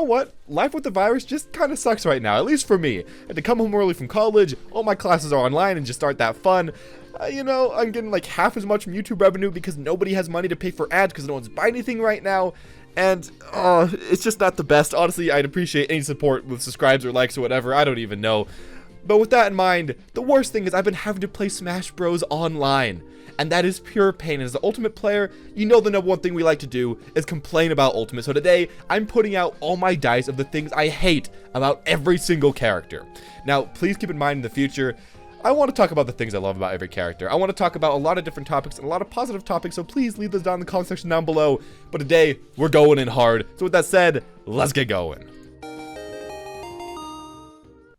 know what? Life with the virus just kind of sucks right now, at least for me. I had to come home early from college, all my classes are online and just aren't that fun. You know, I'm getting like half as much from YouTube revenue because nobody has money to pay for ads because no one's buying anything right now. And it's just not the best. Honestly, I'd appreciate any support with subscribes or likes or whatever. I don't even know. But with that in mind, the worst thing is I've been having to play Smash Bros. Online. And that is pure pain. As the Ultimate player, you know the number one thing we like to do is complain about Ultimate. So today, I'm putting out all my dice of the things I hate about every single character. Now, please keep in mind in the future, I want to talk about the things I love about every character. I want to talk about a lot of different topics and a lot of positive topics, so please leave those down in the comment section down below. But today, we're going in hard. So with that said, let's get going.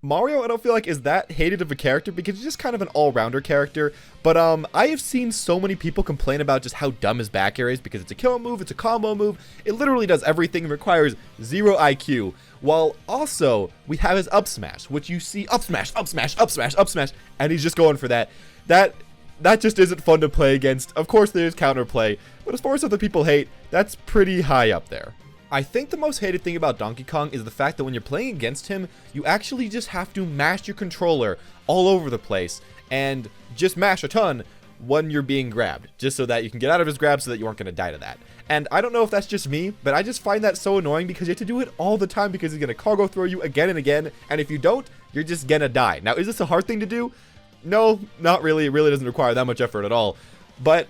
Mario, I don't feel like is that hated of a character because he's just kind of an all-rounder character, but I have seen so many people complain about just how dumb his back air is because it's a kill move, it's a combo move, it literally does everything and requires 0 IQ, while also we have his up smash, which you see up smash, up smash, up smash, up smash, and he's just going for that. That just isn't fun to play against. Of course there's counterplay, but as far as other people hate, that's pretty high up there. I think the most hated thing about Donkey Kong is the fact that when you're playing against him, you actually just have to mash your controller all over the place and just mash a ton when you're being grabbed, just so that you can get out of his grab so that you aren't going to die to that. And I don't know if that's just me, but I just find that so annoying because you have to do it all the time because he's going to cargo throw you again and again, and if you don't, you're just going to die. Now, is this a hard thing to do? No, not really. It really doesn't require that much effort at all. But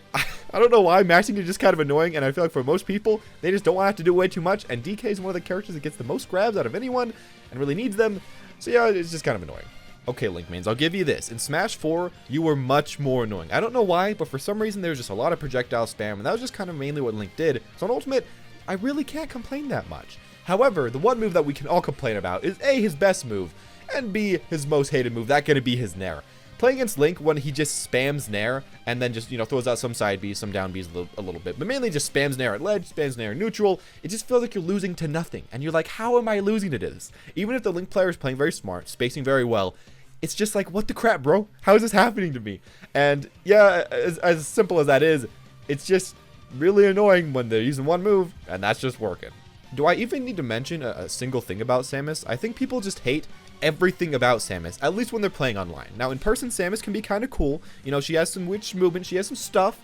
I don't know why, mashing is just kind of annoying, and I feel like for most people, they just don't want to have to do way too much, and DK is one of the characters that gets the most grabs out of anyone, and really needs them, so yeah, it's just kind of annoying. Okay, Link mains, I'll give you this. In Smash 4, you were much more annoying. I don't know why, but for some reason there was just a lot of projectile spam, and that was just kind of mainly what Link did. So on Ultimate, I really can't complain that much. However, the one move that we can all complain about is A, his best move, and B, his most hated move, that's going to be his Nair. Playing against Link when he just spams Nair and then just, you know, throws out some side Bs, some down Bs a little bit, but mainly just spams Nair at ledge, spams Nair neutral, it just feels like you're losing to nothing. And you're like, how am I losing to this? Even if the Link player is playing very smart, spacing very well, it's just like, what the crap, bro? How is this happening to me? And yeah, as simple as that is, it's just really annoying when they're using one move and that's just working. Do I even need to mention a single thing about Samus? I think people just hate everything about Samus, at least when they're playing online. Now, in person, Samus can be kind of cool. You know, she has some witch movement, she has some stuff,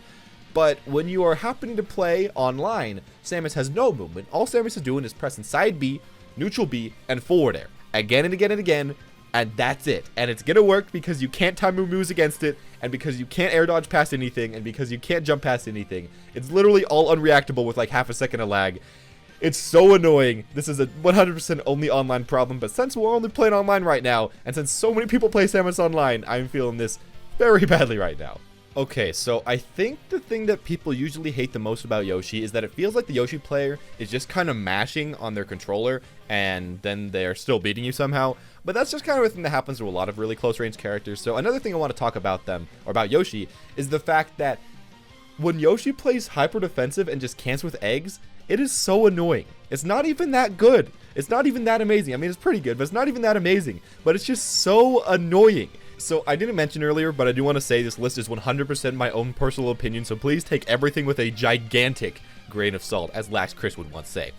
but when you are happening to play online, Samus has no movement. All Samus is doing is pressing side B, neutral B, and forward air, again and again and again, and that's it. And it's gonna work because you can't time your moves against it, and because you can't air dodge past anything, and because you can't jump past anything. It's literally all unreactable with like half a second of lag. It's so annoying. This is a 100% only online problem, but since we're only playing online right now, and since so many people play Samus online, I'm feeling this very badly right now. Okay, so I think the thing that people usually hate the most about Yoshi is that it feels like the Yoshi player is just kind of mashing on their controller, and then they're still beating you somehow. But that's just kind of a thing that happens to a lot of really close range characters. So another thing I want to talk about them, or about Yoshi, is the fact that when Yoshi plays hyper defensive and just cans with eggs, it is so annoying. It's not even that good. It's not even that amazing. I mean, it's pretty good, but it's not even that amazing. But it's just so annoying. So I didn't mention earlier, but I do want to say this list is 100% my own personal opinion, so please take everything with a gigantic grain of salt, as Lax Chris would once say.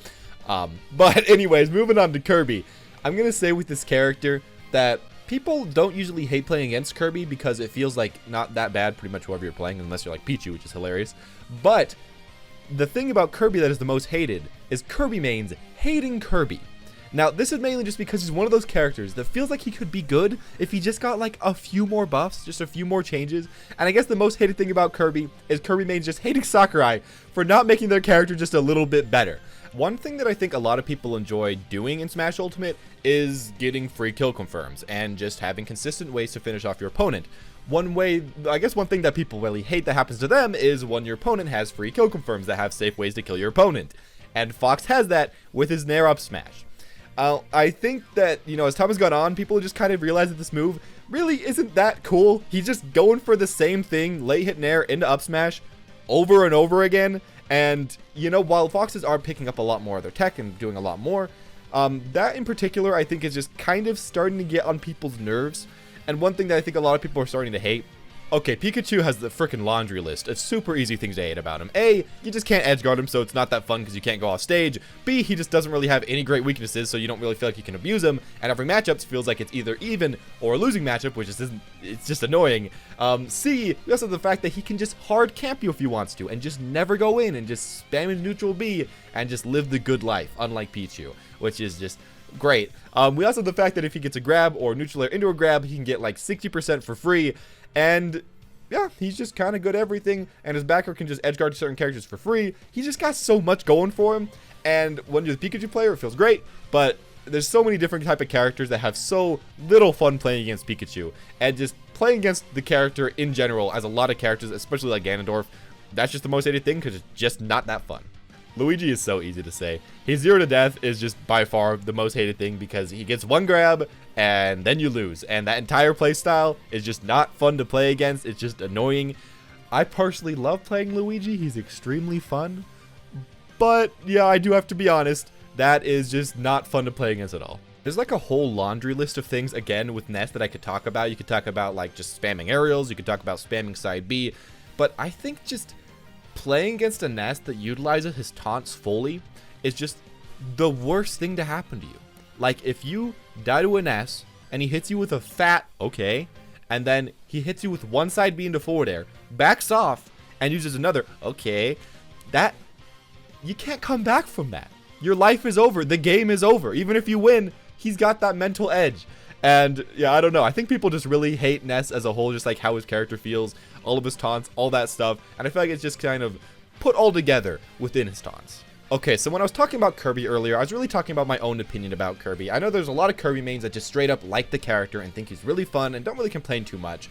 But anyways, moving on to Kirby. I'm going to say with this character that people don't usually hate playing against Kirby because it feels like not that bad pretty much whoever you're playing, unless you're like Pichu, which is hilarious. But the thing about Kirby that is the most hated is Kirby mains hating Kirby. Now, this is mainly just because he's one of those characters that feels like he could be good if he just got like a few more buffs, just a few more changes. And I guess the most hated thing about Kirby is Kirby mains just hating Sakurai for not making their character just a little bit better. One thing that I think a lot of people enjoy doing in Smash Ultimate is getting free kill confirms and just having consistent ways to finish off your opponent. One way, I guess one thing that people really hate that happens to them is when your opponent has free kill confirms that have safe ways to kill your opponent. And Fox has that with his Nair up smash. I think that, you know, as time has gone on, people just kind of realize that this move really isn't that cool. He's just going for the same thing, late hit Nair into up smash over and over again. And, you know, while Foxes are picking up a lot more of their tech and doing a lot more, that in particular, I think is just kind of starting to get on people's nerves. And one thing that I think a lot of people are starting to hate Okay, Pikachu has the frickin' laundry list. It's super easy things to hate about him. A, you just can't edge guard him, so it's not that fun because you can't go off stage. B, he just doesn't really have any great weaknesses, so you don't really feel like you can abuse him. And every matchup feels like it's either even or a losing matchup, which just isn't, it's just annoying. C, we also have the fact that he can just hard camp you if he wants to, and just never go in and just spam his neutral B and just live the good life, unlike Pichu, which is just great. We also have the fact that if he gets a grab or neutral air into a grab, he can get like 60% for free. And yeah, he's just kind of good at everything, and his backer can just edgeguard certain characters for free. He's just got so much going for him, and when you're the Pikachu player, it feels great, but there's so many different type of characters that have so little fun playing against Pikachu, and just playing against the character in general, as a lot of characters, especially like Ganondorf, that's just the most hated thing, because it's just not that fun. Luigi is so easy to say. His 0 to death is just by far the most hated thing because he gets one grab and then you lose. And that entire play style is just not fun to play against. It's just annoying. I personally love playing Luigi. He's extremely fun. But yeah, I do have to be honest. That is just not fun to play against at all. There's like a whole laundry list of things, again, with Ness that I could talk about. You could talk about like just spamming aerials. You could talk about spamming side B. But I think just playing against a Ness that utilizes his taunts fully is just the worst thing to happen to you. Like, if you die to a Ness and he hits you with a fat, okay, and then he hits you with one side B into forward air, backs off, and uses another, okay, that, you can't come back from that. Your life is over. The game is over. Even if you win, he's got that mental edge. And yeah, I don't know. I think people just really hate Ness as a whole, just like how his character feels, all of his taunts, all that stuff. And I feel like it's just kind of put all together within his taunts. Okay, so when I was talking about Kirby earlier, I was really talking about my own opinion about Kirby. I know there's a lot of Kirby mains that just straight up like the character and think he's really fun and don't really complain too much.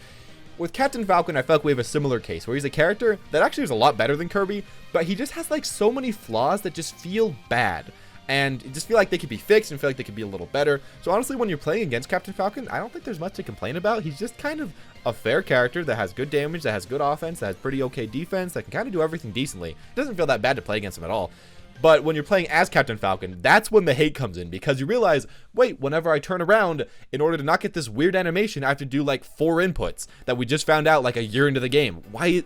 With Captain Falcon, I feel like we have a similar case where he's a character that actually is a lot better than Kirby, but he just has like so many flaws that just feel bad. And just feel like they could be fixed and feel like they could be a little better. So honestly, when you're playing against Captain Falcon, I don't think there's much to complain about. He's just kind of a fair character that has good damage, that has good offense, that has pretty okay defense, that can kind of do everything decently. It doesn't feel that bad to play against him at all. But when you're playing as Captain Falcon, that's when the hate comes in, because you realize, wait, whenever I turn around, in order to not get this weird animation, I have to do like 4 inputs that we just found out like a year into the game. Why?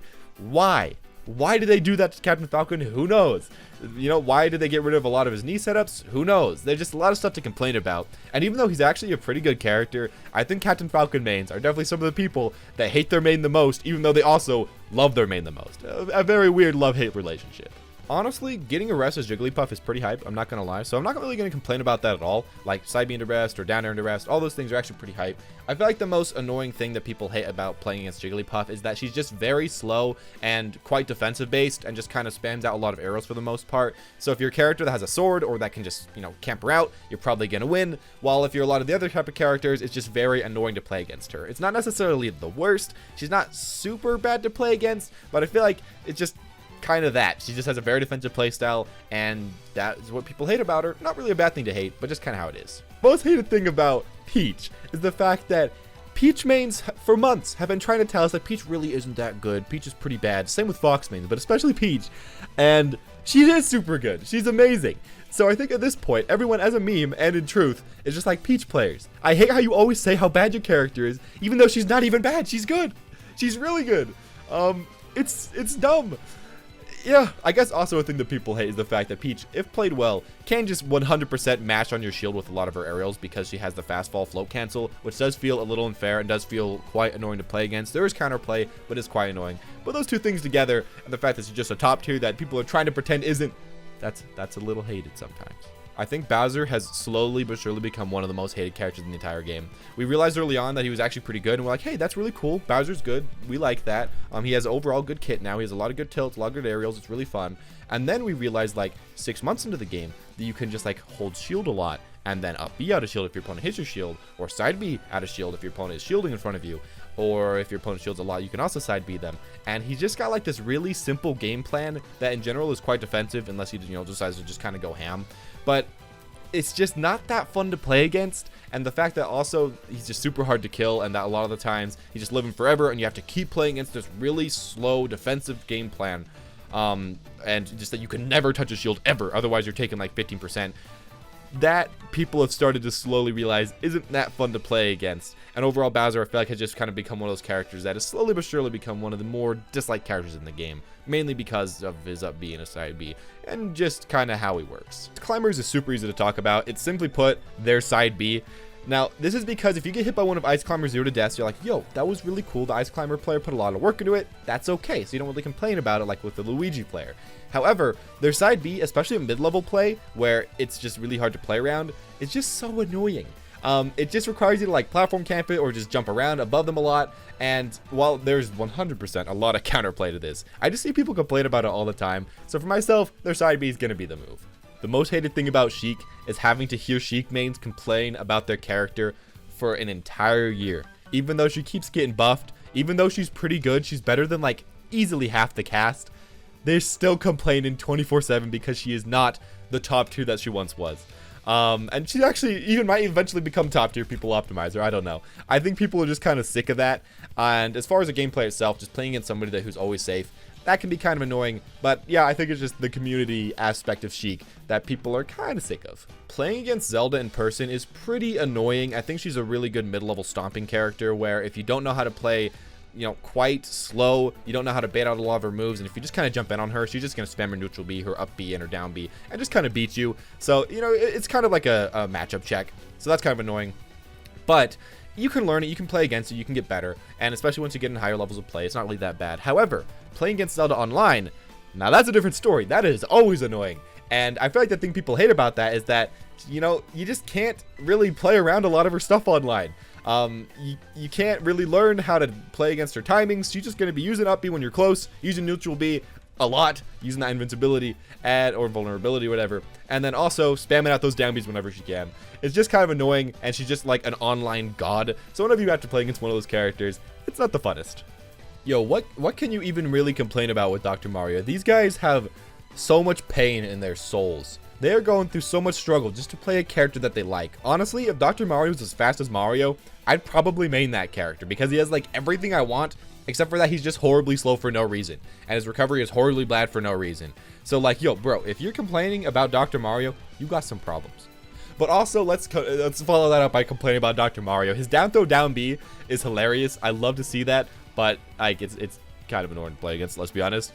Why did they do that to Captain Falcon? Who knows? You know, why did they get rid of a lot of his knee setups? Who knows? There's just a lot of stuff to complain about. And even though he's actually a pretty good character, I think Captain Falcon mains are definitely some of the people that hate their main the most, even though they also love their main the most. A very weird love-hate relationship. Honestly, getting a rest as Jigglypuff is pretty hype, I'm not going to lie, so I'm not really going to complain about that at all. Like, side B into rest or down air into rest, all those things are actually pretty hype. I feel like the most annoying thing that people hate about playing against Jigglypuff is that she's just very slow and quite defensive based and just kind of spams out a lot of arrows for the most part. So if you're a character that has a sword or that can just, you know, camp her out, you're probably going to win. While if you're a lot of the other type of characters, it's just very annoying to play against her. It's not necessarily the worst, she's not super bad to play against, but I feel like it's just kind of that. She just has a very defensive playstyle, and that is what people hate about her. Not really a bad thing to hate, but just kind of how it is. Most hated thing about Peach is the fact that Peach mains for months have been trying to tell us that Peach really isn't that good. Peach is pretty bad. Same with Fox mains, but especially Peach. And she is super good. She's amazing. So I think at this point, everyone as a meme and in truth is just like Peach players. I hate how you always say how bad your character is, even though she's not even bad. She's good. She's really good. It's dumb. Yeah, I guess also a thing that people hate is the fact that Peach, if played well, can just 100% mash on your shield with a lot of her aerials because she has the fast fall float cancel, which does feel a little unfair and does feel quite annoying to play against. There is counterplay, but it's quite annoying. But those two things together, and the fact that she's just a top tier that people are trying to pretend isn't, that's a little hated sometimes. I think Bowser has slowly but surely become one of the most hated characters in the entire game. We realized early on that he was actually pretty good, and we're like, hey, that's really cool. Bowser's good. We like that. He has overall good kit now. He has a lot of good tilts, a lot of good aerials. It's really fun. And then we realized, like, 6 months into the game, that you can just, like, hold shield a lot, and then up B out of shield if your opponent hits your shield, or side B out of shield if your opponent is shielding in front of you, or if your opponent shields a lot, you can also side B them. And he's just got, like, this really simple game plan that in general is quite defensive, unless he, decides to just kind of go ham. But it's just not that fun to play against, and the fact that also he's just super hard to kill, and that a lot of the times he's just living forever and you have to keep playing against this really slow defensive game plan, and just that you can never touch a shield ever, otherwise you're taking like 15%. that people have started to slowly realize isn't that fun to play against. And overall, Bowser, I feel like, has just kind of become one of those characters that has slowly but surely become one of the more disliked characters in the game, mainly because of his up B and his side B, and just kind of how he works. Climbers is super easy to talk about. It's simply put, their side B. Now, this is because if you get hit by one of Ice Climber's 0 to deaths, you're like, yo, that was really cool. The Ice Climber player put a lot of work into it. That's okay. So you don't really complain about it like with the Luigi player. However, their side B, especially in mid-level play, where it's just really hard to play around, is just so annoying. It just requires you to like platform camp it or just jump around above them a lot. And while there's 100% a lot of counterplay to this, I just see people complain about it all the time. So for myself, their side B is going to be the move. The most hated thing about Sheik is having to hear Sheik mains complain about their character for an entire year. Even though she keeps getting buffed, even though she's pretty good, she's better than like easily half the cast, they're still complaining 24/7 because she is not the top tier that she once was. And she actually even might eventually become top tier. People optimize her. I don't know. I think people are just kind of sick of that. And as far as the gameplay itself, just playing against somebody who's always safe, that can be kind of annoying. But yeah, I think it's just the community aspect of Sheik that people are kind of sick of. Playing against Zelda in person is pretty annoying. I think she's a really good mid-level stomping character where if you don't know how to play, you know, quite slow, you don't know how to bait out a lot of her moves, and if you just kind of jump in on her, she's just going to spam her neutral B, her up B, and her down B, and just kind of beat you. So, you know, it's kind of like a matchup check. So that's kind of annoying. But you can learn it, you can play against it, you can get better, and especially once you get in higher levels of play, it's not really that bad. However, playing against Zelda online, now that's a different story. That is always annoying. And I feel like the thing people hate about that is that, you know, you just can't really play around a lot of her stuff online. You can't really learn how to play against her timings. She's just going to be using up B when you're close, using neutral B a lot, using that invincibility or vulnerability, whatever, and then also spamming out those down Bs whenever she can. It's just kind of annoying, and she's just like an online god. So whenever you have to play against one of those characters, it's not the funnest. Yo, what can you even really complain about with Dr. Mario? These guys have so much pain in their souls. They are going through so much struggle just to play a character that they like. Honestly, if Dr. Mario was as fast as Mario, I'd probably main that character because he has like everything I want, except for that he's just horribly slow for no reason, and his recovery is horribly bad for no reason. So like, yo, bro, if you're complaining about Dr. Mario, you got some problems. But also, let's follow that up by complaining about Dr. Mario. His down throw down B is hilarious. I love to see that, but like it's kind of annoying to play against, let's be honest.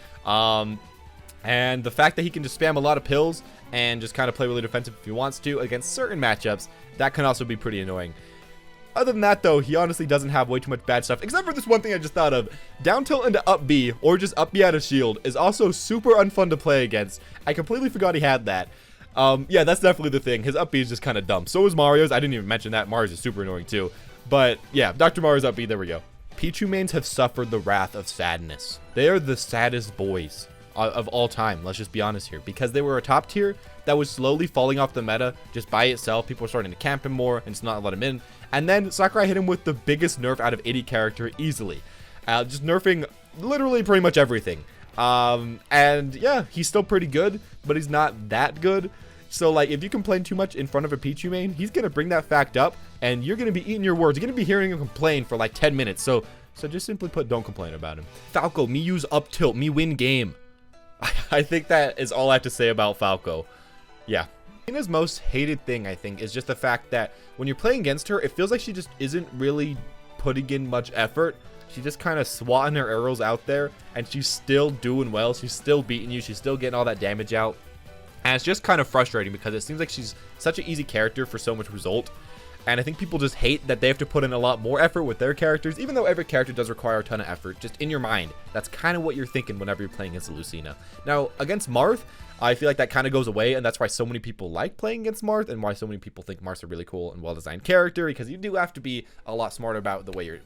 And the fact that he can just spam a lot of pills and just kind of play really defensive if he wants to against certain matchups, that can also be pretty annoying. Other than that, though, he honestly doesn't have way too much bad stuff, except for this one thing I just thought of. Down tilt into up B, or just up B out of shield, is also super unfun to play against. I completely forgot he had that. Yeah, that's definitely the thing. His up B is just kind of dumb. So is Mario's. I didn't even mention that. Mario's is super annoying, too. But, yeah, Dr. Mario's up B, there we go. Pichu mains have suffered the wrath of sadness. They are the saddest boys of all time, let's just be honest here, because they were a top tier that was slowly falling off the meta just by itself. People were starting to camp him more and just not let him in, and then Sakurai hit him with the biggest nerf out of any character easily, just nerfing literally pretty much everything. And yeah, he's still pretty good, but he's not that good. So like, if you complain too much in front of a Pichu main, he's gonna bring that fact up, and you're gonna be eating your words. You're gonna be hearing him complain for like 10 minutes. So just simply put, don't complain about him. Falco, me use up tilt, me win game. I think that is all I have to say about Falco. Yeah. His most hated thing, I think, is just the fact that when you're playing against her, it feels like she just isn't really putting in much effort. She's just kind of swatting her arrows out there, and she's still doing well. She's still beating you. She's still getting all that damage out. And it's just kind of frustrating because it seems like she's such an easy character for so much result. And I think people just hate that they have to put in a lot more effort with their characters, even though every character does require a ton of effort. Just in your mind, that's kind of what you're thinking whenever you're playing against Lucina. Now, against Marth, I feel like that kind of goes away, and that's why so many people like playing against Marth, and why so many people think Marth's a really cool and well-designed character, because you do have to be a lot smarter about the way you're,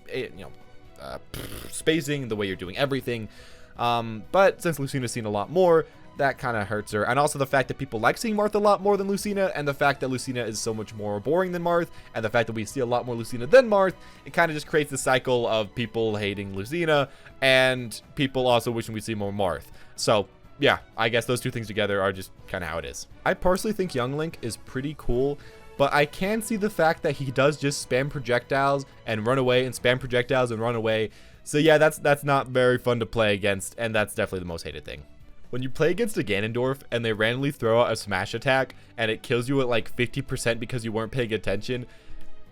spacing, the way you're doing everything. But since Lucina's seen a lot more, that kind of hurts her. And also the fact that people like seeing Marth a lot more than Lucina, and the fact that Lucina is so much more boring than Marth, and the fact that we see a lot more Lucina than Marth, it kind of just creates the cycle of people hating Lucina and people also wishing we see more Marth. So yeah, I guess those two things together are just kind of how it is. I personally think Young Link is pretty cool, but I can see the fact that he does just spam projectiles and run away, and spam projectiles and run away. So yeah, that's not very fun to play against, and that's definitely the most hated thing. when you play against a Ganondorf and they randomly throw out a smash attack and it kills you at like 50% because you weren't paying attention,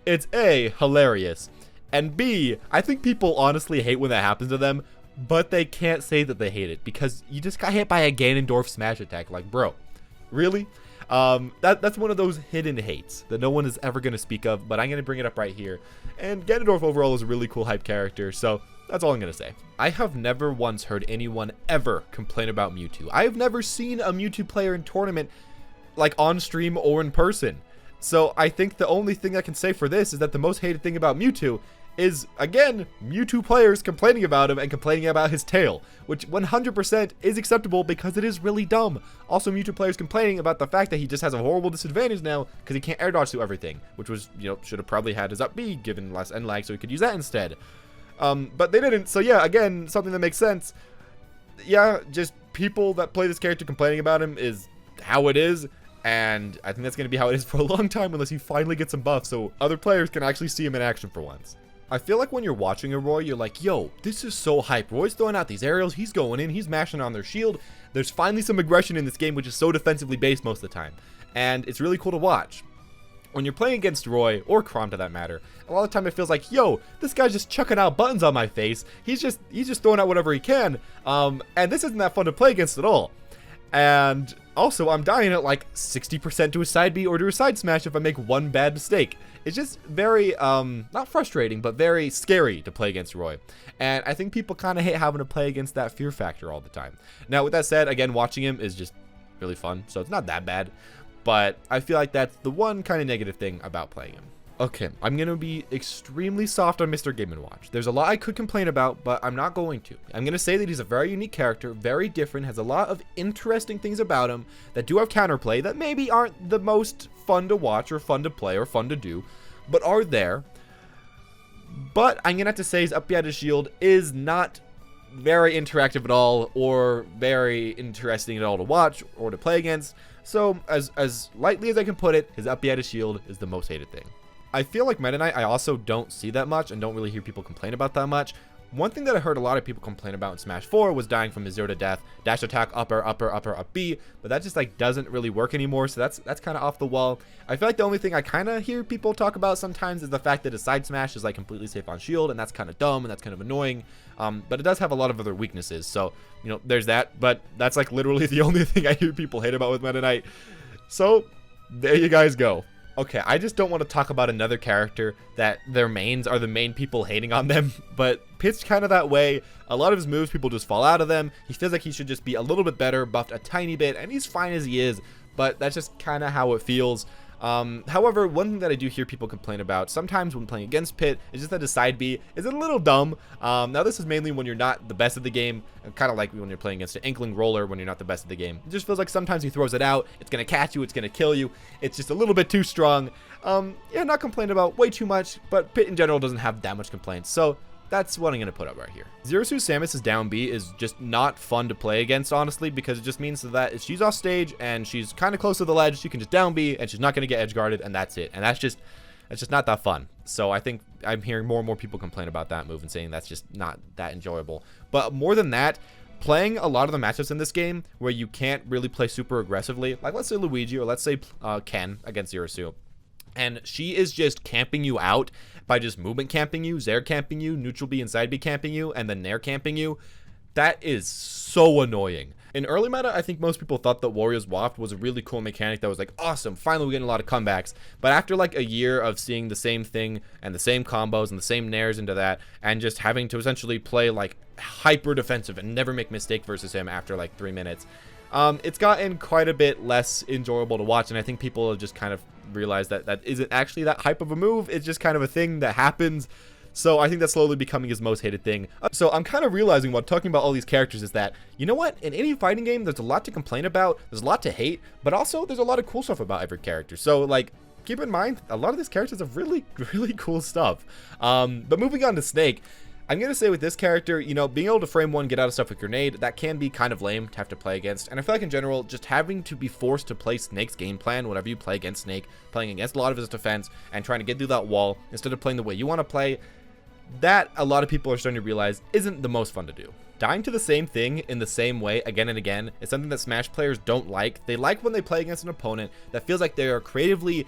it's A, hilarious, and B, I think people honestly hate when that happens to them, but they can't say that they hate it because you just got hit by a Ganondorf smash attack. Like, bro, really? That's one of those hidden hates that no one is ever going to speak of, but I'm going to bring it up right here. And Ganondorf overall is a really cool hype character, so that's all I'm going to say. I have never once heard anyone ever complain about Mewtwo. I have never seen a Mewtwo player in tournament, like on stream or in person. So I think the only thing I can say for this is that the most hated thing about Mewtwo is, again, Mewtwo players complaining about him and complaining about his tail, which 100% is acceptable because it is really dumb. Also, Mewtwo players complaining about the fact that he just has a horrible disadvantage now because he can't air dodge through everything, which was, should have probably had his up B given less end lag so he could use that instead. But they didn't, so yeah, again, something that makes sense. Yeah, just people that play this character complaining about him is how it is, and I think that's going to be how it is for a long time unless he finally gets some buff so other players can actually see him in action for once. I feel like when you're watching a Roy, you're like, yo, this is so hype. Roy's throwing out these aerials, he's going in, he's mashing on their shield. There's finally some aggression in this game, which is so defensively based most of the time. And it's really cool to watch. When you're playing against Roy, or Chrom to that matter, a lot of the time it feels like, yo, this guy's just chucking out buttons on my face. He's just throwing out whatever he can. And this isn't that fun to play against at all. And also, I'm dying at like 60% to a side B or to a side smash if I make one bad mistake. It's just very, not frustrating, but very scary to play against Roy. And I think people kind of hate having to play against that fear factor all the time. Now, with that said, again, watching him is just really fun, so it's not that bad. But I feel like that's the one kind of negative thing about playing him. Okay, I'm going to be extremely soft on Mr. Game & Watch. There's a lot I could complain about, but I'm not going to. I'm going to say that he's a very unique character, very different, has a lot of interesting things about him that do have counterplay that maybe aren't the most fun to watch or fun to play or fun to do, but are there. But I'm going to have to say his up B out of shield is not very interactive at all or very interesting at all to watch or to play against. So as lightly as I can put it, his up B out of shield is the most hated thing. I feel like Meta Knight I also don't see that much and don't really hear people complain about that much. One thing that I heard a lot of people complain about in Smash 4 was dying from his 0 to death, dash attack, upper, up B, but that just like doesn't really work anymore, so that's kind of off the wall. I feel like the only thing I kind of hear people talk about sometimes is the fact that his side smash is like completely safe on shield, and that's kind of dumb and that's kind of annoying, but it does have a lot of other weaknesses, so there's that, but that's like literally the only thing I hear people hate about with Meta Knight. So there you guys go. Okay, I just don't want to talk about another character that their mains are the main people hating on them, but Pit's kind of that way. A lot of his moves, people just fall out of them. He feels like he should just be a little bit better, buffed a tiny bit, and he's fine as he is, but that's just kind of how it feels. However, one thing that I do hear people complain about sometimes when playing against Pit is just that his side B is a little dumb. Now this is mainly when you're not the best of the game, kind of like when you're playing against an Inkling Roller when you're not the best of the game. It just feels like sometimes he throws it out, it's going to catch you, it's going to kill you, it's just a little bit too strong. Yeah, not complaining about way too much, but Pit in general doesn't have that much complaints, so that's what I'm going to put up right here. Zero Suit Samus's down B is just not fun to play against, honestly, because it just means that if she's off stage and she's kind of close to the ledge, she can just down B and she's not going to get edge guarded, and that's it. And that's just not that fun. So I think I'm hearing more and more people complain about that move and saying that's just not that enjoyable. But more than that, playing a lot of the matchups in this game where you can't really play super aggressively, like let's say Luigi or let's say Ken against Zero Suit, and she is just camping you out by just movement camping you, Zair camping you, neutral B and side B camping you, and then Nair camping you. That is so annoying. In early meta, I think most people thought that Wario's Waft was a really cool mechanic that was like, awesome, finally we're getting a lot of comebacks. But after like a year of seeing the same thing and the same combos and the same Nairs into that, and just having to essentially play like hyper defensive and never make mistake versus him after like 3 minutes, it's gotten quite a bit less enjoyable to watch, and I think people have just kind of realized that that isn't actually that hype of a move. It's just kind of a thing that happens. So I think that's slowly becoming his most hated thing. So I'm kind of realizing while talking about all these characters is that, you know what? In any fighting game, there's a lot to complain about, there's a lot to hate, but also there's a lot of cool stuff about every character. So like, keep in mind, a lot of these characters have really, really cool stuff. But moving on to Snake, I'm going to say with this character, being able to frame one, get out of stuff with grenade, that can be kind of lame to have to play against. And I feel like in general, just having to be forced to play Snake's game plan whenever you play against Snake, playing against a lot of his defense and trying to get through that wall instead of playing the way you want to play, that a lot of people are starting to realize isn't the most fun to do. Dying to the same thing in the same way again and again is something that Smash players don't like. They like when they play against an opponent that feels like they are creatively,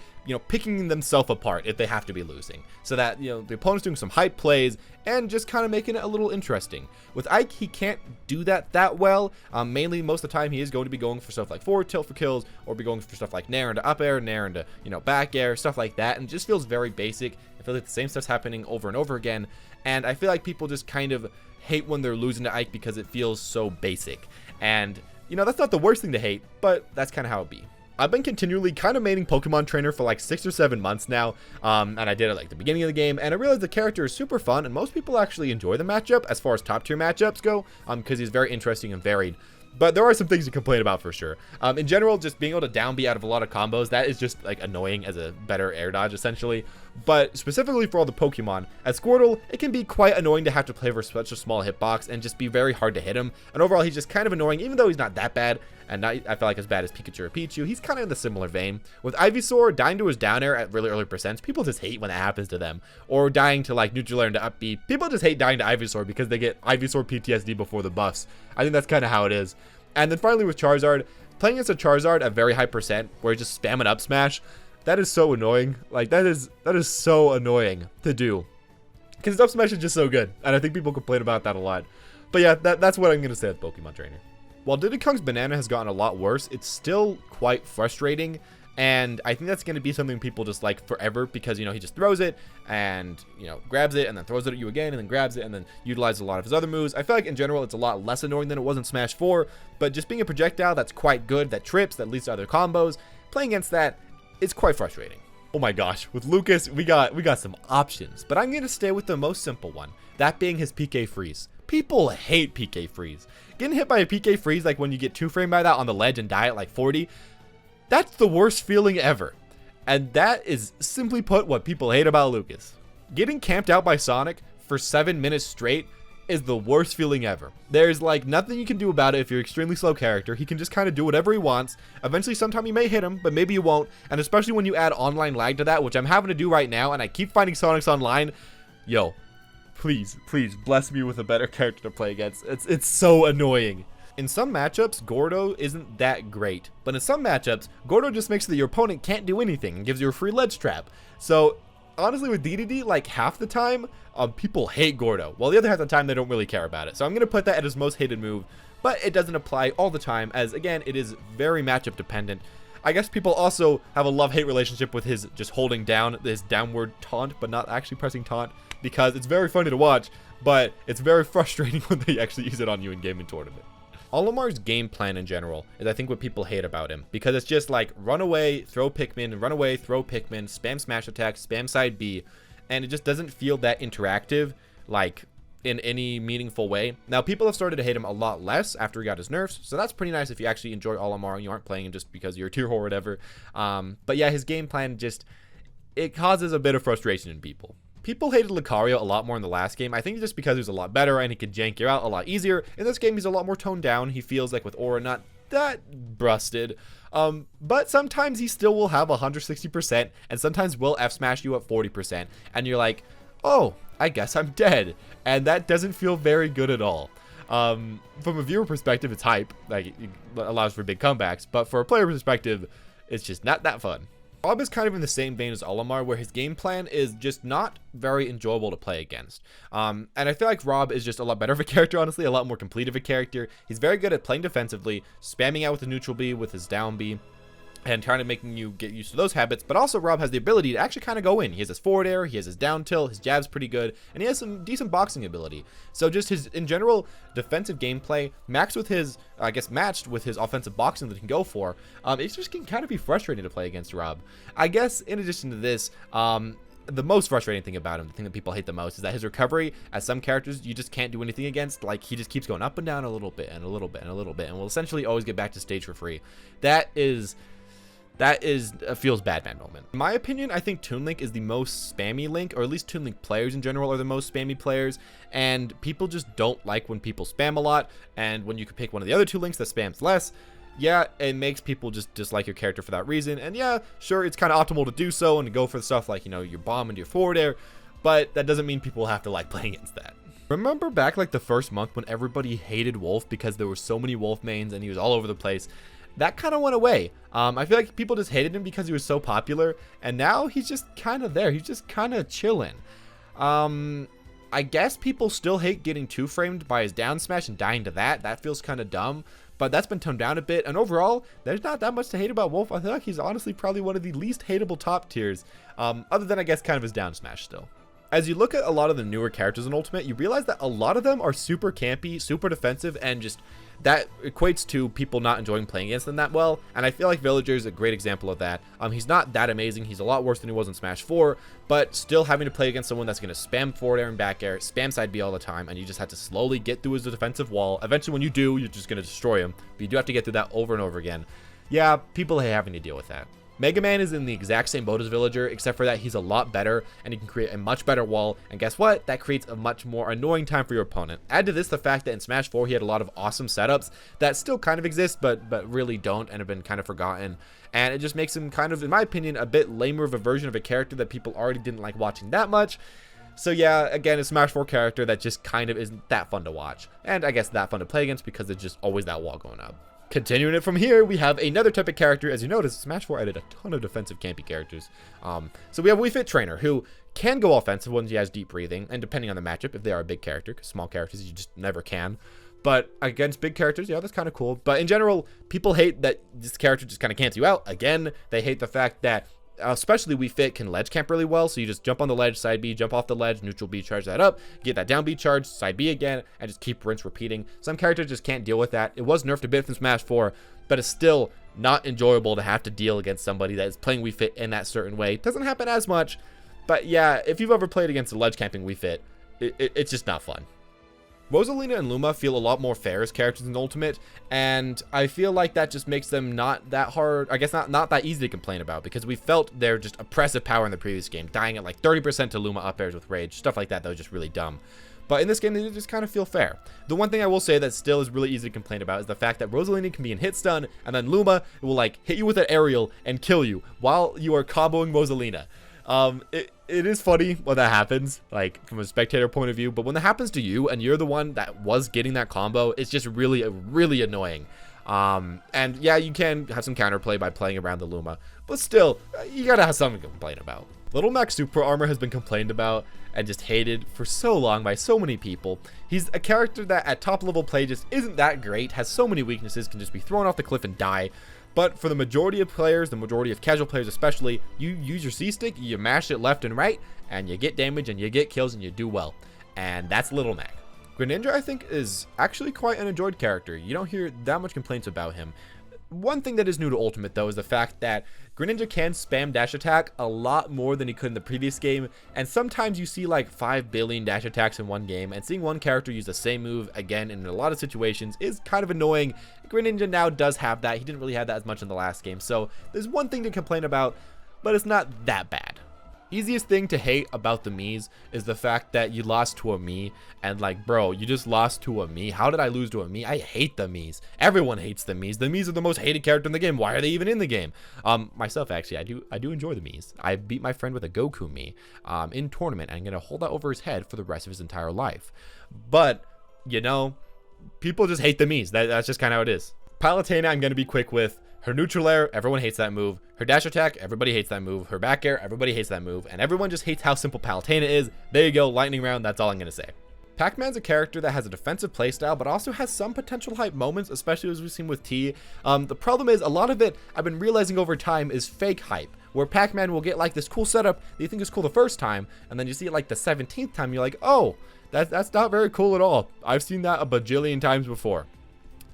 picking themselves apart if they have to be losing. So that, the opponent's doing some hype plays and just kind of making it a little interesting. With Ike, he can't do that well. Mainly, most of the time, he is going to be going for stuff like forward tilt for kills, or be going for stuff like nair into up air, nair into, back air, stuff like that. And it just feels very basic. I feel like the same stuff's happening over and over again. And I feel like people just kind of hate when they're losing to Ike because it feels so basic. And, that's not the worst thing to hate, but that's kind of how it be. I've been continually kind of maining Pokemon Trainer for like 6 or 7 months now, and I did it like the beginning of the game, and I realized the character is super fun, and most people actually enjoy the matchup as far as top tier matchups go, because he's very interesting and varied. But there are some things to complain about for sure. In general, just being able to down B out of a lot of combos, that is just like annoying as a better air dodge essentially. But specifically for all the Pokemon, as Squirtle, it can be quite annoying to have to play for such a small hitbox and just be very hard to hit him. And overall, he's just kind of annoying, even though he's not that bad. And not, I feel like as bad as Pikachu or Pichu, he's kind of in the similar vein. With Ivysaur, dying to his down air at really early percents, people just hate when that happens to them. Or dying to like neutral air into up B. People just hate dying to Ivysaur because they get Ivysaur PTSD before the buffs. I think that's kind of how it is. And then finally with Charizard, playing against a Charizard at very high percent, where he's just spamming up smash, that is so annoying. Like, that is so annoying to do. Because his up smash is just so good, and I think people complain about that a lot. But yeah, that's what I'm going to say with Pokemon Trainer. While Diddy Kong's banana has gotten a lot worse, it's still quite frustrating. And I think that's going to be something people just like forever because, he just throws it and, grabs it and then throws it at you again and then grabs it and then utilizes a lot of his other moves. I feel like in general, it's a lot less annoying than it was in Smash 4, but just being a projectile that's quite good, that trips, that leads to other combos, playing against that is quite frustrating. Oh my gosh, with Lucas, we got some options, but I'm going to stay with the most simple one, that being his PK freeze. People hate PK freeze. Getting hit by a PK freeze, like when you get 2-frame by that on the ledge and die at like 40, that's the worst feeling ever. And that is simply put what people hate about Lucas. Getting camped out by Sonic for 7 minutes straight is the worst feeling ever. There's like nothing you can do about it if you're an extremely slow character. He can just kind of do whatever he wants. Eventually sometime you may hit him, but maybe you won't. And especially when you add online lag to that, which I'm having to do right now, and I keep finding Sonics online. Yo, please bless me with a better character to play against. It's so annoying. In some matchups, Gordo isn't that great, but in some matchups, Gordo just makes so that your opponent can't do anything and gives you a free ledge trap. So honestly, with Dedede, like half the time, people hate Gordo, while the other half of the time they don't really care about it. So I'm going to put that at his most hated move, but it doesn't apply all the time, as again, it is very matchup dependent. I guess people also have a love-hate relationship with his just holding down this downward taunt, but not actually pressing taunt, because it's very funny to watch, but it's very frustrating when they actually use it on you in game and tournament. Olimar's game plan in general is I think what people hate about him, because it's just like run away, throw Pikmin, run away, throw Pikmin, spam smash attack, spam side B, and it just doesn't feel that interactive like in any meaningful way. Now people have started to hate him a lot less after he got his nerfs, so that's pretty nice if you actually enjoy Olimar and you aren't playing him just because you're a tier whore or whatever. But yeah, his game plan just, it causes a bit of frustration in people. People hated Lucario a lot more in the last game. I think just because he was a lot better and he could jank you out a lot easier. In this game, he's a lot more toned down. He feels like with Aura not that busted. But sometimes he still will have 160% and sometimes will F-smash you at 40%. And you're like, oh, I guess I'm dead. And that doesn't feel very good at all. From a viewer perspective, it's hype. Like, it allows for big comebacks. But for a player perspective, it's just not that fun. R.O.B is kind of in the same vein as Olimar, where his game plan is just not very enjoyable to play against. And I feel like R.O.B is just a lot better of a character, honestly, a lot more complete of a character. He's very good at playing defensively, spamming out with the neutral B, with his down B, and trying to making you get used to those habits. But also R.O.B has the ability to actually kind of go in. He has his forward air, he has his down tilt, his jab's pretty good, and he has some decent boxing ability. So just his, in general, defensive gameplay, matched with his offensive boxing that he can go for, it just can kind of be frustrating to play against R.O.B. I guess in addition to this, the most frustrating thing about him, the thing that people hate the most, is that his recovery, as some characters, you just can't do anything against. Like, he just keeps going up and down a little bit and a little bit and a little bit, and will essentially always get back to stage for free. That is a feels bad man moment. In my opinion, I think Toon Link is the most spammy Link, or at least Toon Link players in general are the most spammy players, and people just don't like when people spam a lot, and when you could pick one of the other two Links that spams less, yeah, it makes people just dislike your character for that reason. And yeah, sure, it's kind of optimal to do so and to go for stuff like, your bomb and your forward air, but that doesn't mean people have to like playing against that. Remember back like the first month when everybody hated Wolf because there were so many Wolf mains and he was all over the place? That kind of went away. I feel like people just hated him because he was so popular, and now he's just kind of there. He's just kind of chilling. I guess people still hate getting two-framed by his down smash and dying to that. That feels kind of dumb, but that's been toned down a bit. And overall, there's not that much to hate about Wolf. I feel like he's honestly probably one of the least hateable top tiers, other than I guess kind of his down smash still. As you look at a lot of the newer characters in Ultimate, you realize that a lot of them are super campy, super defensive, and just that equates to people not enjoying playing against them that well. And I feel like Villager is a great example of that. He's not that amazing. He's a lot worse than he was in Smash 4, but still having to play against someone that's going to spam forward air and back air, spam side B all the time, and you just have to slowly get through his defensive wall. Eventually, when you do, you're just going to destroy him, but you do have to get through that over and over again. Yeah, people hate having to deal with that. Mega Man is in the exact same boat as Villager, except for that he's a lot better and he can create a much better wall, and guess what? That creates a much more annoying time for your opponent. Add to this the fact that in Smash 4 he had a lot of awesome setups that still kind of exist but really don't and have been kind of forgotten, and it just makes him kind of, in my opinion, a bit lamer of a version of a character that people already didn't like watching that much. So yeah, again, a Smash 4 character that just kind of isn't that fun to watch, and I guess that fun to play against because there's just always that wall going up. Continuing it from here, we have another type of character. As you notice, Smash 4 added a ton of defensive campy characters. So we have Wii Fit Trainer, who can go offensive when he has deep breathing, and depending on the matchup, if they are a big character, because small characters you just never can. But against big characters, yeah, that's kind of cool. But in general, people hate that this character just kind of camps you out. Again, they hate the fact that especially Wii Fit can ledge camp really well, so you just jump on the ledge, side B, jump off the ledge, neutral B, charge that up, get that down B charge, side B again, and just keep rinse repeating. Some characters just can't deal with that. It was nerfed a bit from Smash 4, but it's still not enjoyable to have to deal against somebody that is playing Wii Fit in that certain way. It doesn't happen as much, but yeah, if you've ever played against a ledge camping Wii Fit, it's just not fun. Rosalina and Luma feel a lot more fair as characters in Ultimate, and I feel like that just makes them not that hard, I guess not that easy to complain about, because we felt their just oppressive power in the previous game, dying at like 30% to Luma up airs with rage, stuff like that was just really dumb. But in this game, they just kind of feel fair. The one thing I will say that still is really easy to complain about is the fact that Rosalina can be in hit stun, and then Luma will like hit you with an aerial and kill you while you are comboing Rosalina. It is funny when that happens, like from a spectator point of view, but when that happens to you and you're the one that was getting that combo, it's just really annoying. And yeah, you can have some counterplay by playing around the Luma, but still, you gotta have something to complain about. Little Mac Super Armor has been complained about and just hated for so long by so many people. He's a character that at top level play just isn't that great, has so many weaknesses, can just be thrown off the cliff and die. But for the majority of players, the majority of casual players especially, you use your C-Stick, you mash it left and right, and you get damage and you get kills and you do well. And that's Little Mac. Greninja, I think, is actually quite an enjoyed character. You don't hear that much complaints about him. One thing that is new to Ultimate, though, is the fact that Greninja can spam dash attack a lot more than he could in the previous game, and sometimes you see like 5 billion dash attacks in one game, and seeing one character use the same move again in a lot of situations is kind of annoying. Greninja now does have that. He didn't really have that as much in the last game, so there's one thing to complain about, but it's not that bad. Easiest thing to hate about the Miis is the fact that you lost to a Mii, and like, bro, you just lost to a Mii. How did I lose to a Mii? I hate the Miis. Everyone hates the Miis. The Miis are the most hated character in the game. Why are they even in the game? Myself, actually, I do enjoy the Miis. I beat my friend with a Goku Mii in tournament, and I'm gonna hold that over his head for the rest of his entire life. But you know, people just hate the Miis. That's just kind of how it is. Palutena, I'm gonna be quick with. Her neutral air, everyone hates that move. Her dash attack, everybody hates that move. Her back air, everybody hates that move. And everyone just hates how simple Palutena is. There you go, lightning round, that's all I'm going to say. Pac-Man's a character that has a defensive playstyle, but also has some potential hype moments, especially as we've seen with T. The problem is, a lot of it, I've been realizing over time, is fake hype, where Pac-Man will get like this cool setup that you think is cool the first time, and then you see it like the 17th time, you're like, oh, that's not very cool at all. I've seen that a bajillion times before.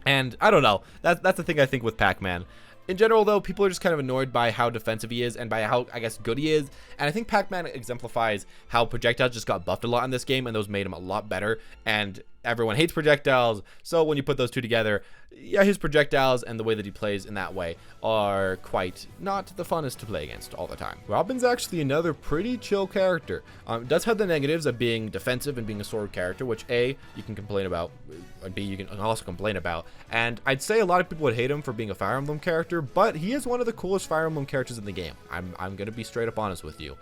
And I don't know, that's the thing I think with Pac-Man. In general, though, people are just kind of annoyed by how defensive he is and by how, I guess, good he is. And I think Pac-Man exemplifies how projectiles just got buffed a lot in this game, and those made him a lot better. And everyone hates projectiles, so when you put those two together, yeah, his projectiles and the way that he plays in that way are quite not the funnest to play against all the time. Robin's actually another pretty chill character. It does have the negatives of being defensive and being a sword character, which A, you can complain about, and B, you can also complain about. And I'd say a lot of people would hate him for being a Fire Emblem character, but he is one of the coolest Fire Emblem characters in the game. I'm going to be straight up honest with you.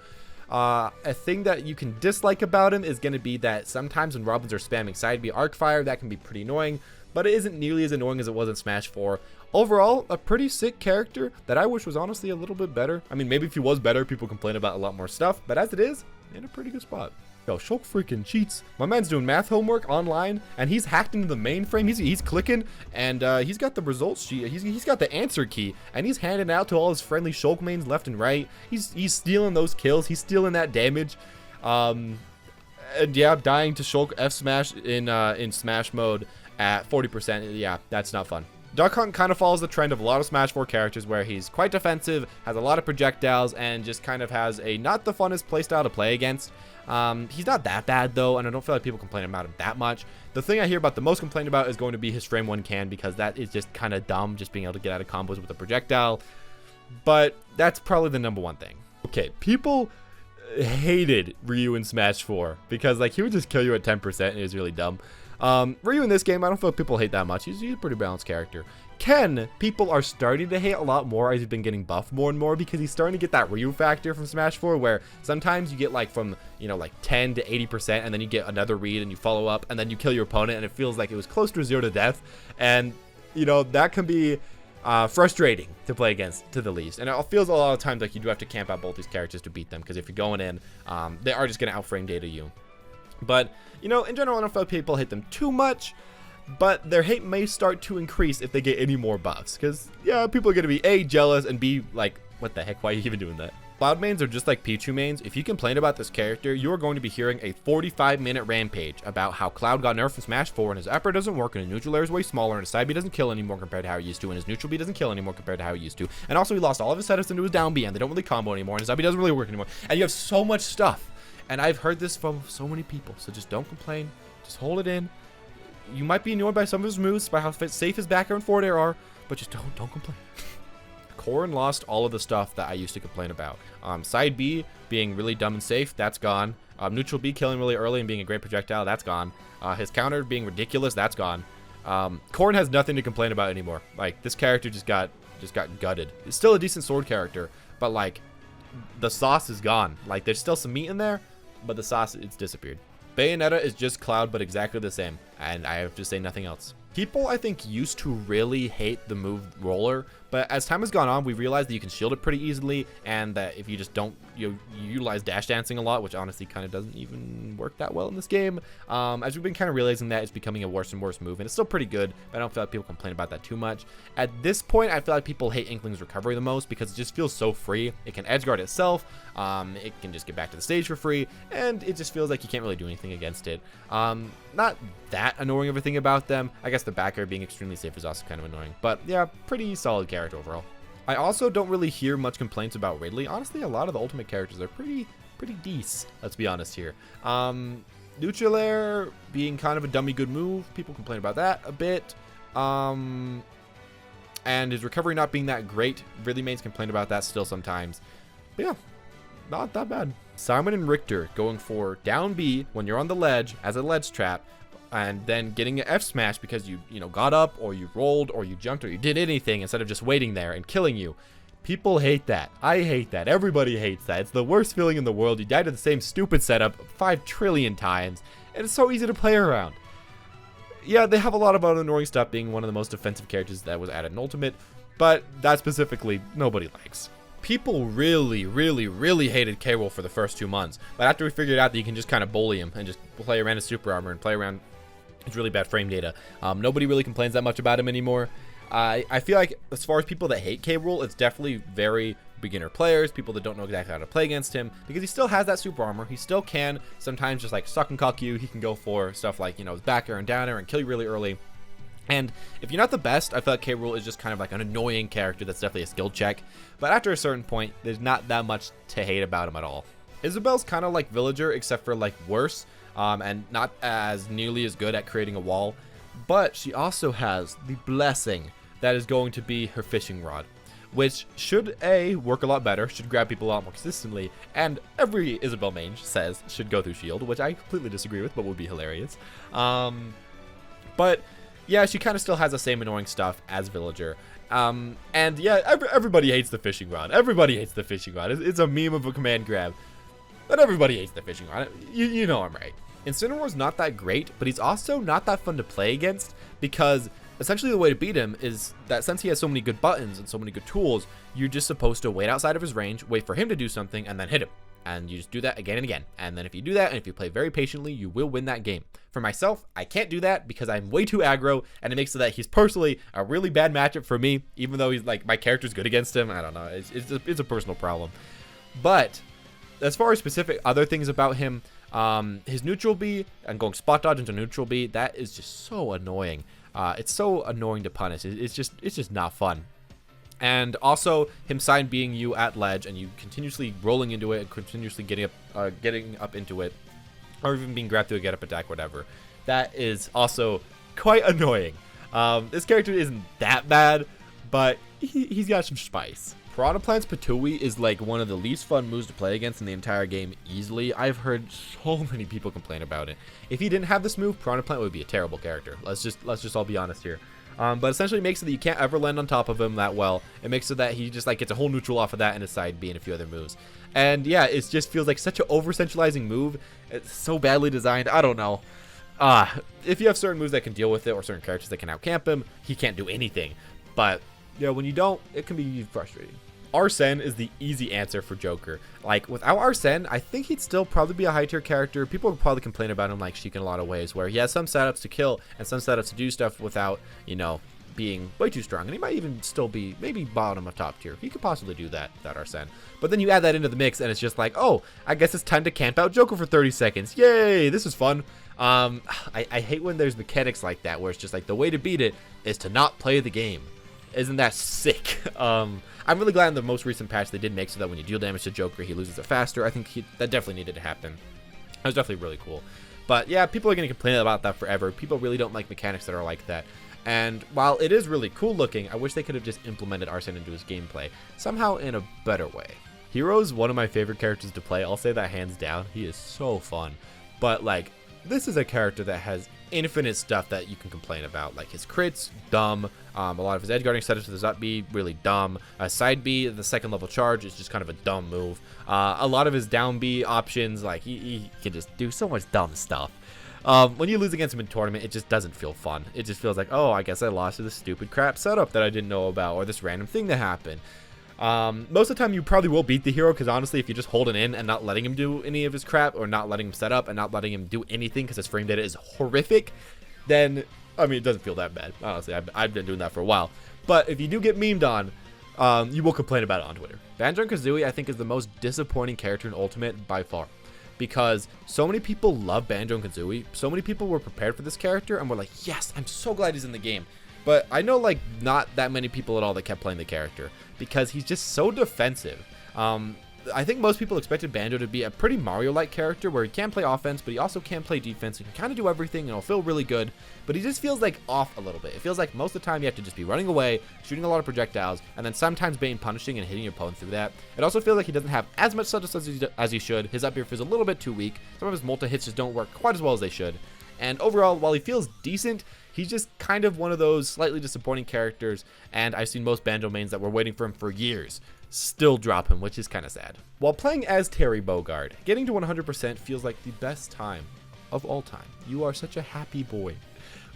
A thing that you can dislike about him is going to be that sometimes when Robins are spamming side B arc fire, that can be pretty annoying, but it isn't nearly as annoying as it was in Smash 4. Overall, a pretty sick character that I wish was honestly a little bit better. I mean, maybe if he was better, people complain about a lot more stuff, but as it is, in a pretty good spot. Yo, Shulk freaking cheats. My man's doing math homework online, and he's hacked into the mainframe. He's clicking, and he's got the results sheet. He's got the answer key, and he's handing out to all his friendly Shulk mains left and right. He's stealing those kills. He's stealing that damage. And yeah, dying to Shulk F Smash in Smash mode at 40%. Yeah, that's not fun. Duck Hunt kind of follows the trend of a lot of Smash 4 characters where he's quite defensive, has a lot of projectiles, and just kind of has a not the funnest playstyle to play against. He's not that bad though, and I don't feel like people complain about him that much. The thing I hear about the most complained about is going to be his frame 1 can, because that is just kind of dumb, just being able to get out of combos with a projectile. But that's probably the #1 thing. Okay, people hated Ryu in Smash 4 because like he would just kill you at 10% and it was really dumb. Ryu in this game, I don't feel like people hate that much. He's a pretty balanced character. Ken, people are starting to hate a lot more as he's been getting buffed more and more, because he's starting to get that Ryu factor from Smash 4 where sometimes you get like from, you know, like 10 to 80% and then you get another read and you follow up and then you kill your opponent and it feels like it was close to 0 to death. And, you know, that can be frustrating to play against, to the least. And it feels a lot of times like you do have to camp out both these characters to beat them, because if you're going in, they are just going to outframe data you. But, you know, in general, I don't feel like people hate them too much, but their hate may start to increase if they get any more buffs. Because, yeah, people are going to be A, jealous, and B, like, what the heck, why are you even doing that? Cloud mains are just like Pichu mains. If you complain about this character, you are going to be hearing a 45-minute rampage about how Cloud got nerfed in Smash 4 and his upper doesn't work and his neutral air is way smaller and his side B doesn't kill anymore compared to how he used to, and his neutral B doesn't kill anymore compared to how he used to. And also he lost all of his setups into his down B and they don't really combo anymore and his side B doesn't really work anymore. And you have so much stuff. And I've heard this from so many people, so just don't complain. Just hold it in. You might be annoyed by some of his moves, by how safe his back air and forward air are, but just don't complain. Corrin lost all of the stuff that I used to complain about. Side B being really dumb and safe, that's gone. Neutral B killing really early and being a great projectile, that's gone. His counter being ridiculous, that's gone. Corrin has nothing to complain about anymore. Like, this character just got gutted. It's still a decent sword character, but like, the sauce is gone. Like, there's still some meat in there, but the sauce, it's disappeared. Bayonetta is just Cloud, but exactly the same, and I have to say nothing else. People, I think, used to really hate the move Roller, but as time has gone on, we realized that you can shield it pretty easily, and that if you just don't, you utilize dash dancing a lot, which honestly kind of doesn't even work that well in this game. As we've been kind of realizing that it's becoming a worse and worse move, and it's still pretty good, but I don't feel like people complain about that too much. At this point, I feel like people hate Inkling's recovery the most because it just feels so free. It can edge guard itself, it can just get back to the stage for free, and it just feels like you can't really do anything against it. Not that annoying of a thing about them. I guess the back air being extremely safe is also kind of annoying, but yeah, pretty solid character overall. I also don't really hear much complaints about Ridley. Honestly, a lot of the ultimate characters are pretty decent, let's be honest here. Neutral air being kind of a dummy good move, people complain about that a bit. And his recovery not being that great, Ridley mains complain about that still sometimes. But yeah, not that bad. Simon and Richter going for down B when you're on the ledge as a ledge trap, and then getting an F smash because you got up or you rolled or you jumped or you did anything instead of just waiting there and killing you. People hate that. I hate that. Everybody hates that. It's the worst feeling in the world. You die to the same stupid setup 5 trillion times, and it's so easy to play around. Yeah, they have a lot of other annoying stuff, being one of the most offensive characters that was added in Ultimate, but that specifically nobody likes. People really hated K-Roll for the first 2 months, but after we figured out that you can just kind of bully him and just play around his super armor and play around his really bad frame data, nobody really complains that much about him anymore. I feel like as far as people that hate K-Roll, it's definitely very beginner players, people that don't know exactly how to play against him, because he still has that super armor. He still can sometimes just like suck and cuck you. He can go for stuff like, his back air and down air and kill you really early. And if you're not the best, I feel like K-Rool is just kind of like an annoying character that's definitely a skill check. But after a certain point, there's not that much to hate about him at all. Isabel's kind of like Villager, except for like worse, and not as nearly as good at creating a wall. But she also has the blessing that is going to be her fishing rod, which should work a lot better, should grab people a lot more consistently, and every Isabel main says should go through shield, which I completely disagree with, but would be hilarious. But yeah, she kind of still has the same annoying stuff as Villager. And yeah, everybody hates the fishing rod. Everybody hates the fishing rod. It's a meme of a command grab. Not everybody hates the fishing rod. You know I'm right. Incineroar's not that great, but he's also not that fun to play against because essentially the way to beat him is that since he has so many good buttons and so many good tools, you're just supposed to wait outside of his range, wait for him to do something, and then hit him. And you just do that again and again. And then if you do that, and if you play very patiently, you will win that game. For myself, I can't do that because I'm way too aggro, and it makes it that he's personally a really bad matchup for me, even though he's like, my character's good against him. I don't know. It's a personal problem. But as far as specific other things about him, his neutral B and going spot dodge into neutral B, that is just so annoying. It's so annoying to punish. It's just not fun. And also him side being you at ledge and you continuously rolling into it and continuously getting up into it, or even being grabbed through a get up attack, whatever. That is also quite annoying. This character isn't that bad, but he's got some spice. Piranha Plant's Patooey is like one of the least fun moves to play against in the entire game easily. I've heard so many people complain about it. If he didn't have this move, Piranha Plant would be a terrible character. Let's just all be honest here. But essentially makes it that you can't ever land on top of him that well. It makes it that he just like gets a whole neutral off of that and his side B and a few other moves. And yeah, it just feels like such an over-centralizing move. It's so badly designed. I don't know. If you have certain moves that can deal with it or certain characters that can outcamp him, he can't do anything. But yeah, when you don't, it can be frustrating. Arsene is the easy answer for Joker. Like, without Arsene, I think he'd still probably be a high tier character. People would probably complain about him like Sheik in a lot of ways, where he has some setups to kill and some setups to do stuff without, you know, being way too strong. And he might even still be maybe bottom of top tier. He could possibly do that Arsene. But then you add that into the mix and it's just like, oh, I guess it's time to camp out Joker for 30 seconds. Yay, this is fun. I hate when there's mechanics like that where it's just like the way to beat it is to not play the game. Isn't that sick? I'm really glad in the most recent patch they did make so that when you deal damage to Joker, he loses it faster. I think that definitely needed to happen. That was definitely really cool. But yeah, people are going to complain about that forever. People really don't like mechanics that are like that. And while it is really cool looking, I wish they could have just implemented Arsene into his gameplay somehow in a better way. Hero's one of my favorite characters to play. I'll say that hands down. He is so fun. But like, this is a character that has infinite stuff that you can complain about, like his crits, dumb. A lot of his edge guarding setups with his up B, really dumb. Side B, the second level charge is just kind of a dumb move. A lot of his down B options, like he can just do so much dumb stuff. When you lose against him in tournament, it just doesn't feel fun. It just feels like, oh, I guess I lost to this stupid crap setup that I didn't know about, or this random thing that happened. Most of the time you probably will beat the hero, because honestly, if you're just holding in and not letting him do any of his crap, or not letting him set up and not letting him do anything because his frame data is horrific, then, I mean, it doesn't feel that bad. Honestly, I've been doing that for a while. But if you do get memed on, you will complain about it on Twitter. Banjo and Kazooie, I think, is the most disappointing character in Ultimate by far. Because so many people love Banjo and Kazooie, so many people were prepared for this character and were like, yes, I'm so glad he's in the game. But I know like not that many people at all that kept playing the character because he's just so defensive. I think most people expected Banjo to be a pretty Mario-like character where he can play offense, but he also can play defense. He can kind of do everything and it'll feel really good, but he just feels like off a little bit. It feels like most of the time you have to just be running away, shooting a lot of projectiles, and then sometimes being punishing and hitting your opponent through that. It also feels like he doesn't have as much setup as he should. His up air feels a little bit too weak. Some of his multi-hits just don't work quite as well as they should. And overall, while he feels decent, he's just kind of one of those slightly disappointing characters, and I've seen most Banjo mains that were waiting for him for years still drop him, which is kind of sad. While playing as Terry Bogard, getting to 100% feels like the best time of all time. You are such a happy boy.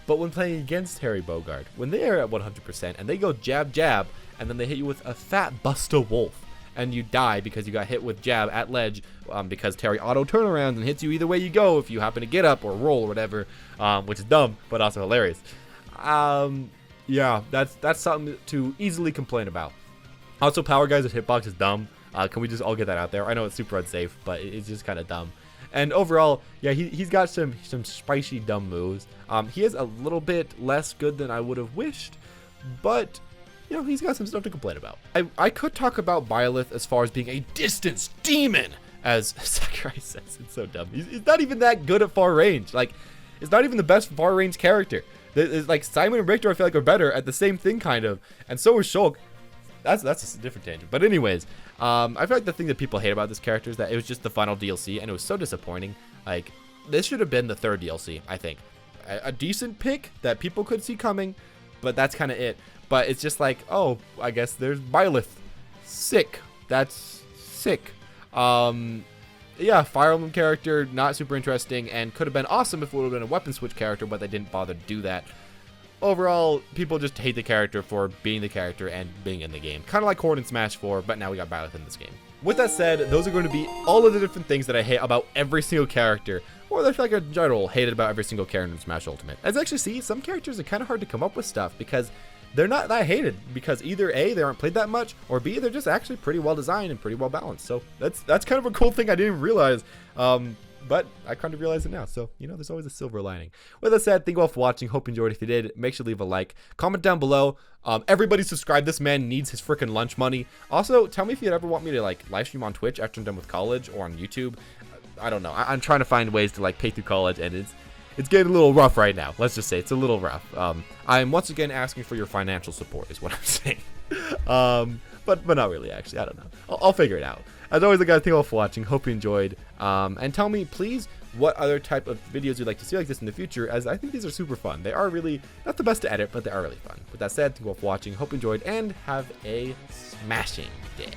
But when playing against Terry Bogard, when they are at 100% and they go jab jab, and then they hit you with a fat Buster Wolf, and you die because you got hit with jab at ledge because Terry auto turnarounds and hits you either way you go if you happen to get up or roll or whatever, which is dumb but also hilarious. Yeah, that's something to easily complain about. Also, Power Guy's hitbox is dumb. Can we just all get that out there? I know it's super unsafe, but it's just kind of dumb. And overall, yeah, he's got some spicy dumb moves. He is a little bit less good than I would have wished, but you know, he's got some stuff to complain about. I could talk about Byleth as far as being a distance demon, as Sakurai says. It's so dumb. He's not even that good at far range. Like, it's not even the best far range character. It's like Simon and Richter, I feel like, are better at the same thing, kind of. And so is Shulk. That's a different tangent. But anyways, I feel like the thing that people hate about this character is that it was just the final DLC, and it was so disappointing. Like, this should have been the third DLC, I think. A decent pick that people could see coming, but that's kind of it. But it's just like, oh, I guess there's Byleth. Sick. That's sick. yeah, Fire Emblem character, not super interesting, and could have been awesome if it would have been a weapon switch character, but they didn't bother to do that. Overall, people just hate the character for being the character and being in the game. Kind of like Horde in Smash 4, but now we got Byleth in this game. With that said, those are going to be all of the different things that I hate about every single character, or that I feel like in general hated about every single character in Smash Ultimate. As I actually see, some characters are kind of hard to come up with stuff because they're not that hated, because either A, they aren't played that much, or B, they're just actually pretty well designed and pretty well balanced. So that's kind of a cool thing I didn't realize. But I kind of realize it now. So, you know, there's always a silver lining. With that said, thank you all for watching. Hope you enjoyed. If you did, make sure to leave a like. Comment down below. Everybody subscribe. This man needs his freaking lunch money. Also, tell me if you'd ever want me to, like, live stream on Twitch after I'm done with college or on YouTube. I don't know. I'm trying to find ways to, like, pay through college, and it's getting a little rough right now. Let's just say it's a little rough. I'm once again asking for your financial support is what I'm saying. But not really, actually. I don't know. I'll figure it out. As always, guys, thank you all for watching. Hope you enjoyed. And tell me, please, what other type of videos you'd like to see like this in the future, as I think these are super fun. They are really, not the best to edit, but they are really fun. With that said, thank you all for watching. Hope you enjoyed, and have a smashing day.